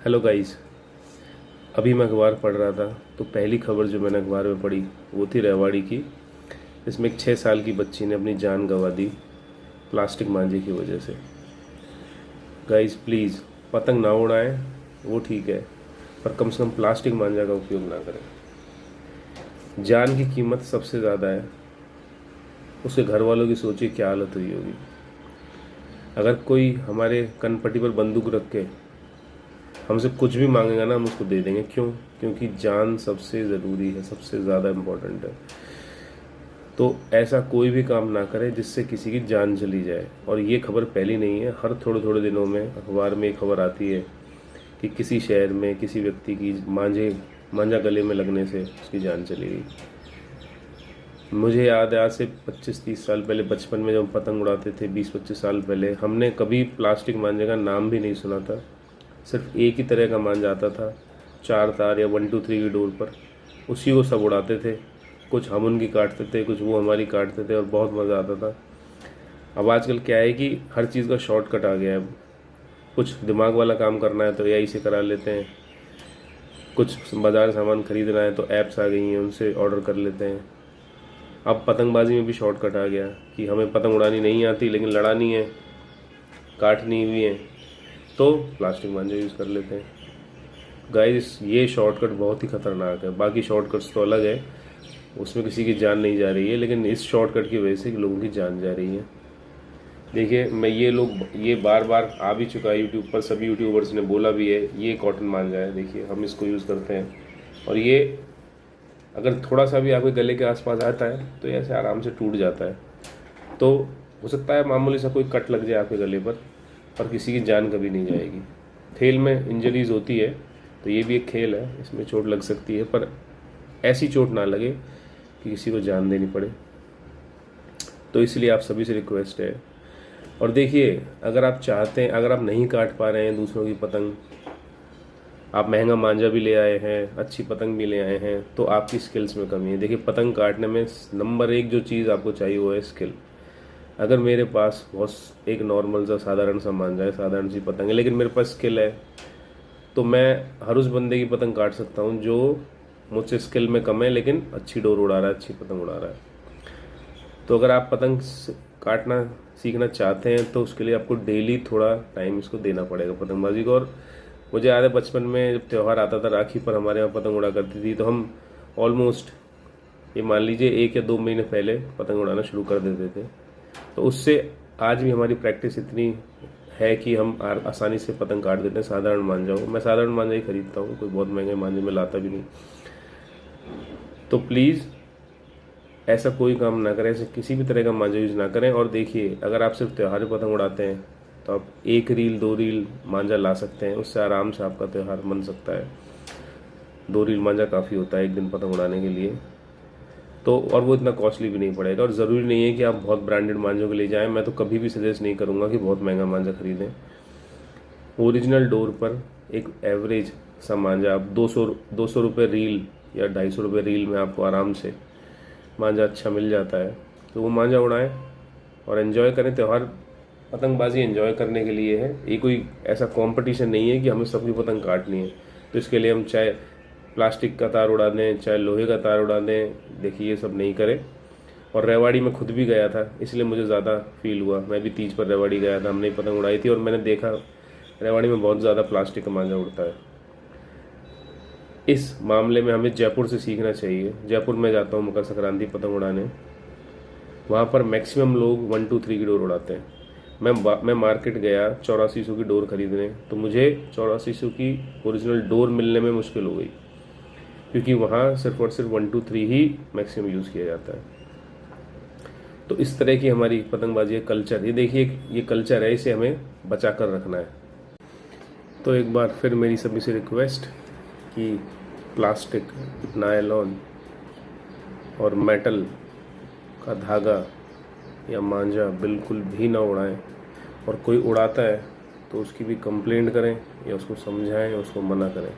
Hello guys. अभी मैं अखबार पढ़ रहा था तो पहली खबर जो मैंने अखबार में पढ़ी वो थी रेवाड़ी की। इसमें एक 6 साल की बच्ची ने अपनी जान गंवा दी प्लास्टिक मांझे की वजह से। गाइस प्लीज़, पतंग ना उड़ाएं, वो ठीक है, पर कम से कम प्लास्टिक मांझा का उपयोग ना करें। जान की कीमत सबसे ज़्यादा है, उसके घर वालों की सोचिए क्या हालत हुई होगी। अगर कोई हमारे कनपट्टी पर बंदूक रख के हमसे कुछ भी मांगेगा ना, हम उसको दे देंगे। क्यों? क्योंकि जान सबसे ज़रूरी है, सबसे ज़्यादा इम्पोर्टेंट है। तो ऐसा कोई भी काम ना करें जिससे किसी की जान चली जाए। और ये खबर पहली नहीं है, हर थोड़े थोड़े दिनों में अखबार में एक खबर आती है कि किसी शहर में किसी व्यक्ति की मांझा गले में लगने से उसकी जान चली गई। मुझे याद है आज से 25-30 साल पहले बचपन में जब हम पतंग उड़ाते थे, 20-25 साल पहले, हमने कभी प्लास्टिक मांझे का नाम भी नहीं सुना था। सिर्फ एक ही तरह का मांझा आता था, 4 तार या 1 2 3 की डोर पर, उसी को सब उड़ाते थे। कुछ हम उनकी काटते थे, कुछ वो हमारी काटते थे और बहुत मज़ा आता था। अब आजकल क्या है कि हर चीज़ का शॉर्टकट आ गया है। अब कुछ दिमाग वाला काम करना है तो एआई से करा लेते हैं, कुछ बाज़ार सामान खरीदना है तो ऐप्स आ गई हैं, उनसे ऑर्डर कर लेते हैं। अब पतंगबाजी में भी शॉर्टकट आ गया कि हमें पतंग उड़ानी नहीं आती लेकिन लड़ानी है, काटनी भी है, तो प्लास्टिक मांझा यूज़ कर लेते हैं। गाइस ये शॉर्टकट बहुत ही ख़तरनाक है। बाकी शॉर्टकट्स तो अलग है, उसमें किसी की जान नहीं जा रही है, लेकिन इस शॉर्टकट की वजह से लोगों की जान जा रही है। देखिए, मैं ये बार बार आ भी चुका है यूट्यूब पर, सभी यूट्यूबर्स ने बोला भी है, ये कॉटन मांझा है, देखिए हम इसको यूज़ करते हैं। और ये अगर थोड़ा सा भी आपके गले के आसपास आता है तो ये ऐसे आराम से टूट जाता है। तो हो सकता है मामूली सा कोई कट लग जाए आपके गले पर किसी की जान कभी नहीं जाएगी। खेल में इंजरीज होती है, तो ये भी एक खेल है, इसमें चोट लग सकती है, पर ऐसी चोट ना लगे कि किसी को जान देनी पड़े। तो इसलिए आप सभी से रिक्वेस्ट है। और देखिए, अगर आप चाहते हैं, अगर आप नहीं काट पा रहे हैं दूसरों की पतंग, आप महंगा मांझा भी ले आए हैं, अच्छी पतंग भी ले आए हैं, तो आपकी स्किल्स में कमी है। देखिए, पतंग काटने में नंबर 1 जो चीज़ आपको चाहिए वो है स्किल। अगर मेरे पास बहुत एक नॉर्मल सा साधारण सा मांझा है, साधारण सी पतंग है, लेकिन मेरे पास स्किल है, तो मैं हर उस बंदे की पतंग काट सकता हूँ जो मुझसे स्किल में कम है लेकिन अच्छी डोर उड़ा रहा है, अच्छी पतंग उड़ा रहा है। तो अगर आप पतंग काटना सीखना चाहते हैं तो उसके लिए आपको डेली थोड़ा टाइम इसको देना पड़ेगा पतंगबाजी को। और मुझे याद है बचपन में जब त्यौहार आता था, राखी पर हमारे यहाँ पतंग उड़ा करती थी, तो हम ऑलमोस्ट ये मान लीजिए 1 या 2 महीने पहले पतंग उड़ाना शुरू कर देते थे। तो उससे आज भी हमारी प्रैक्टिस इतनी है कि हम आसानी से पतंग काट देते हैं। साधारण मांझा हो, मैं साधारण मांझा ही खरीदता हूँ, कोई बहुत महंगे मांझे में लाता भी नहीं। तो प्लीज़ ऐसा कोई काम ना करें, ऐसे किसी भी तरह का मांझा यूज़ ना करें। और देखिए, अगर आप सिर्फ त्यौहार पे पतंग उड़ाते हैं तो आप 1 रील 2 रील मांझा ला सकते हैं, उससे आराम से आपका त्यौहार बन सकता है। 2 रील मांझा काफ़ी होता है एक दिन पतंग उड़ाने के लिए। तो और वो इतना कॉस्टली भी नहीं पड़ेगा। और ज़रूरी नहीं है कि आप बहुत ब्रांडेड मांझों के लिए जाएं। मैं तो कभी भी सजेस्ट नहीं करूँगा कि बहुत महंगा मांझा खरीदें। ओरिजिनल डोर पर एक एवरेज सा मांझा आप 200 रुपये रील या 250 रुपये रील में आपको आराम से मांझा अच्छा मिल जाता है। तो वो मांझा उड़ाएं और एंजॉय करें। त्यौहार पतंगबाजी एंजॉय करने के लिए है, ये कोई ऐसा कंपटीशन नहीं है कि हमें सबकी पतंग काटनी है। तो इसके लिए हम चाहे प्लास्टिक का तार उड़ा दें, चाहे लोहे का तार उड़ा दें, देखिए ये सब नहीं करें। और रेवाड़ी में खुद भी गया था, इसलिए मुझे ज़्यादा फील हुआ। मैं भी तीज पर रेवाड़ी गया था, हमने पतंग उड़ाई थी और मैंने देखा रेवाड़ी में बहुत ज़्यादा प्लास्टिक का मांझा उड़ता है। इस मामले में हमें जयपुर से सीखना चाहिए। जयपुर में जाता हूँ मकर संक्रांति पतंग उड़ाने, वहाँ पर मैक्सिमम लोग 1 2 3 की डोर उड़ाते हैं। मैं मार्केट गया 8400 की डोर खरीदने, तो मुझे 8400 की ओरिजिनल डोर मिलने में मुश्किल हो गई, क्योंकि वहाँ सिर्फ और सिर्फ 1 2 3 ही मैक्सिमम यूज़ किया जाता है। तो इस तरह की हमारी पतंगबाजी का कल्चर, ये देखिए ये कल्चर है, इसे हमें बचा कर रखना है। तो एक बार फिर मेरी सभी से रिक्वेस्ट कि प्लास्टिक, नायलॉन और मेटल का धागा या मांझा बिल्कुल भी ना उड़ाएं। और कोई उड़ाता है तो उसकी भी कंप्लेंट करें या उसको समझाएं या उसको मना करें।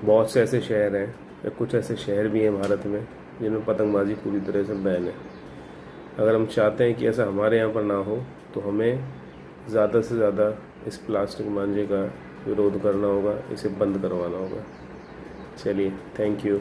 बहुत से ऐसे शहर हैं या कुछ ऐसे शहर भी हैं भारत में जिनमें पतंगबाजी पूरी तरह से बैन है। अगर हम चाहते हैं कि ऐसा हमारे यहाँ पर ना हो तो हमें ज़्यादा से ज़्यादा इस प्लास्टिक मांझे का विरोध करना होगा, इसे बंद करवाना होगा। चलिए, थैंक यू।